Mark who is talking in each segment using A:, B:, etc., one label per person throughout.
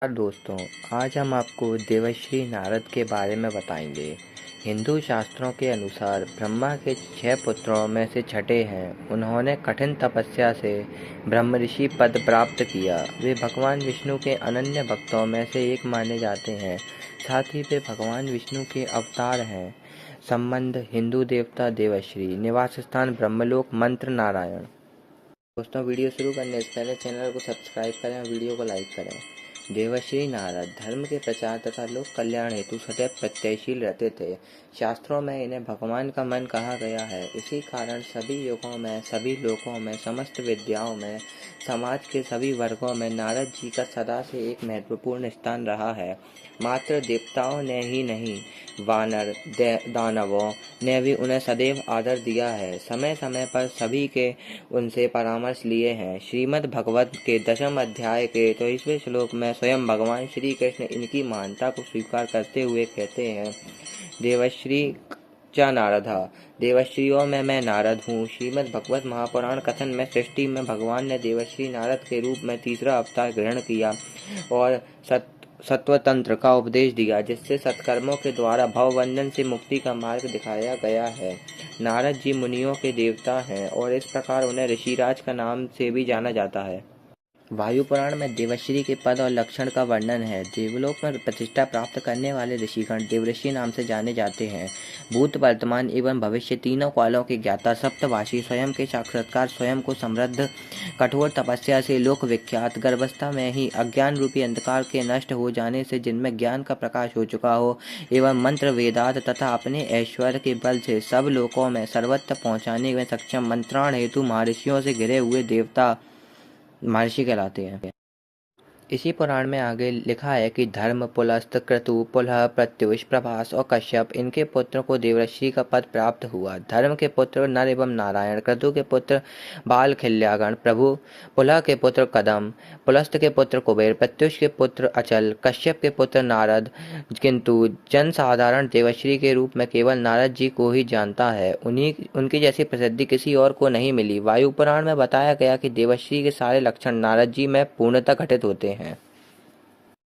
A: दोस्तों, आज हम आपको देवर्षि नारद के बारे में बताएंगे। हिंदू शास्त्रों के अनुसार ब्रह्मा के 6 पुत्रों में से छठे हैं। उन्होंने कठिन तपस्या से ब्रह्मर्षि पद प्राप्त किया। वे भगवान विष्णु के अनन्य भक्तों में से एक माने जाते हैं। साथ ही वे भगवान विष्णु के अवतार हैं। संबंध: हिंदू देवता देवर्षि, निवास स्थान ब्रह्मलोक, मंत्र नारायण। दोस्तों, वीडियो शुरू करने से पहले चैनल को सब्सक्राइब करें और वीडियो को लाइक करें। देवर्षि नारद धर्म के प्रचार तथा लोक कल्याण हेतु सदैव प्रत्ययशील रहते थे। शास्त्रों में इन्हें भगवान का मन कहा गया है। इसी कारण सभी युगों में, सभी लोकों में, समस्त विद्याओं में, समाज के सभी वर्गों में नारद जी का सदा से एक महत्वपूर्ण स्थान रहा है। मात्र देवताओं ने ही नहीं, वानर दानवों ने भी उन्हें सदैव आदर दिया है। समय समय पर सभी के उनसे परामर्श लिए हैं। श्रीमद् भगवत के 10वें अध्याय के 23वें श्लोक में स्वयं भगवान श्री कृष्ण इनकी महानता को स्वीकार करते हुए कहते हैं, देवर्षि च नारदा, देवर्षियों में मैं नारद हूँ। श्रीमद् भगवत महापुराण कथन में सृष्टि में भगवान ने देवर्षि नारद के रूप में तीसरा अवतार ग्रहण किया और सत्वतंत्र का उपदेश दिया, जिससे सत्कर्मों के द्वारा भवबंधन से मुक्ति का मार्ग दिखाया गया है। नारद जी मुनियों के देवता हैं और इस प्रकार उन्हें ऋषिराज का नाम से भी जाना जाता है। वायु पुराण में देवर्षि के पद और लक्षण का वर्णन है। देवलोक में प्रतिष्ठा प्राप्त करने वाले ऋषिगण देवर्षि नाम से जाने जाते हैं। भूत, वर्तमान एवं भविष्य तीनों कालों के ज्ञाता, सप्तभाषी, स्वयं के साक्षात्कार, स्वयं को समृद्ध, कठोर तपस्या से लोक विख्यात, गर्भावस्था में ही अज्ञान रूपी अंधकार के नष्ट हो जाने से जिनमें ज्ञान का प्रकाश हो चुका हो, एवं मंत्र वेदात तथा अपने ऐश्वर्य के बल से सब लोकों में सर्वत्र पहुँचाने में सक्षम, मंत्राण हेतु महर्षियों से घिरे हुए देवता महर्षि कहलाते हैं। इसी पुराण में आगे लिखा है कि धर्म, पुलस्त, क्रतु, पुलह, प्रत्युष, प्रभास और कश्यप, इनके पुत्र को देवर्षि का पद प्राप्त हुआ। धर्म के पुत्र नर एवं नारायण, क्रतु के पुत्र बाल खिल्यागण प्रभु, पुलह के पुत्र कदम, पुलस्त के पुत्र कुबेर, प्रत्युष के पुत्र अचल, कश्यप के पुत्र नारद। किंतु जन साधारण देवर्षि के रूप में केवल नारद जी को ही जानता है। उनकी जैसी प्रसिद्धि किसी और को नहीं मिली। वायु पुराण में बताया गया कि देवर्षि के सारे लक्षण नारद जी में पूर्णतः घटित होते हैं।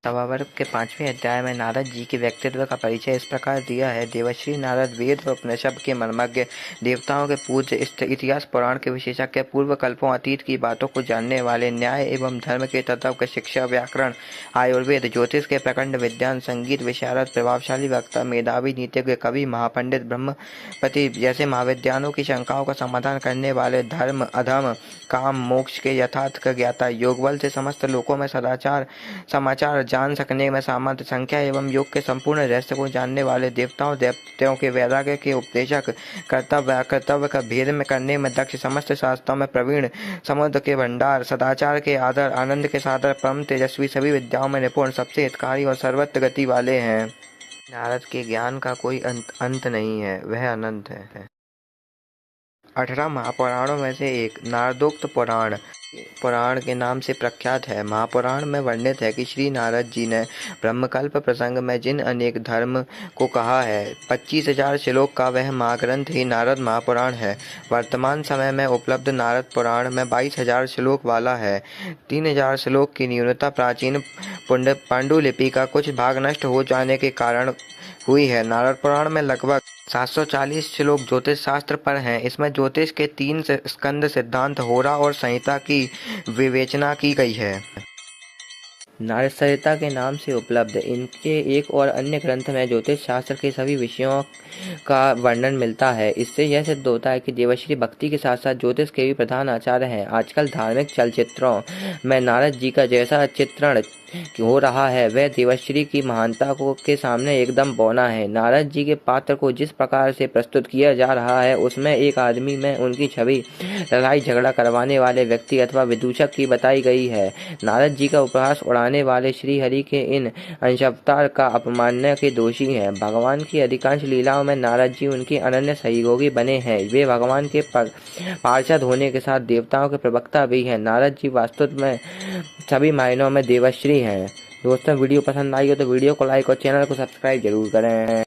A: सवावर्ग के 5वें अध्याय में नारद जी के व्यक्तित्व का परिचय इस प्रकार दिया है। देवर्षि नारद वेद और उपनिषद के मर्मज्ञ, देवताओं के पूज्य, इतिहास पुराण के विशेषज्ञ, पूर्व कल्पों अतीत की बातों को जानने वाले, न्याय एवं धर्म के तत्व के शिक्षा, व्याकरण, आयुर्वेद, ज्योतिष के प्रखंड विद्वान, संगीत विशारद, प्रभावशाली वक्ता, मेधावी, नीतिज्ञ, कवि, महापंडित, ब्रह्मपति जैसे महाविद्वानों की शंकाओं का समाधान करने वाले, धर्म, अधर्म, काम, मोक्ष के यथार्थ ज्ञाता, योग बल से समस्त लोकों में सदाचार समाचार जान सकने में सामर्थ्य, संख्या एवं योग के संपूर्ण रहस्य को जानने वाले, देवताओं के वैराग्य के उपदेशक, कर्तव्य का भेद में करने में दक्ष, समस्त शास्त्रों में प्रवीण, समुद्र के भंडार, सदाचार के आदर, आनंद के सादर, परम तेजस्वी, सभी विद्याओं में निपुण, सबसे हितकारी और सर्वत्र गति वाले हैं। नारद के ज्ञान का कोई अंत नहीं है, वह अनंत है। 18 महापुराणों में से एक नारदोक्त पुराण के नाम से प्रख्यात है। महापुराण में वर्णित है कि श्री नारद जी ने ब्रह्मकल्प प्रसंग में जिन अनेक धर्म को कहा है, 25,000 श्लोक का वह महाग्रंथ ही नारद महापुराण है। वर्तमान समय में उपलब्ध नारद पुराण में 22,000 श्लोक वाला है। 3,000 श्लोक की न्यूनता प्राचीन पांडुलिपि का कुछ भाग नष्ट हो जाने के कारण हुई है। नारद पुराण में लगभग 740 श्लोक ज्योतिष शास्त्र पर हैं। इसमें ज्योतिष के 3 स्कंद, सिद्धांत, होरा और संहिता की विवेचना की गई है। नारद संहिता के नाम से उपलब्ध इनके एक और अन्य ग्रंथ में ज्योतिष शास्त्र के सभी विषयों का वर्णन मिलता है। इससे यह सिद्ध होता है कि देवर्षि भक्ति के साथ साथ ज्योतिष के भी प्रधान आचार्य हैं। आजकल धार्मिक चलचित्रों में नारद जी का जैसा चित्रण हो रहा है, वह देवर्षि की महानता के सामने एकदम बौना है। नारद जी के पात्र को जिस प्रकार से प्रस्तुत किया जा रहा है, उसमें एक आदमी में उनकी छवि लड़ाई झगड़ा करवाने वाले व्यक्ति अथवा विदूषक की बताई गई है। नारद जी का उपहास उड़ाने वाले श्री हरि के इन अंशावतार का अपमानना के दोषी हैं। भगवान की अधिकांश लीलाओं में नारद जी उनके अनन्य सहयोगी बने हैं। वे भगवान के पार्षद होने के साथ देवताओं के प्रवक्ता भी हैं। नारद जी वास्तव में सभी मायनों में देवर्षि हैं। दोस्तों, वीडियो पसंद आई हो तो वीडियो को लाइक और चैनल को सब्सक्राइब जरूर करें।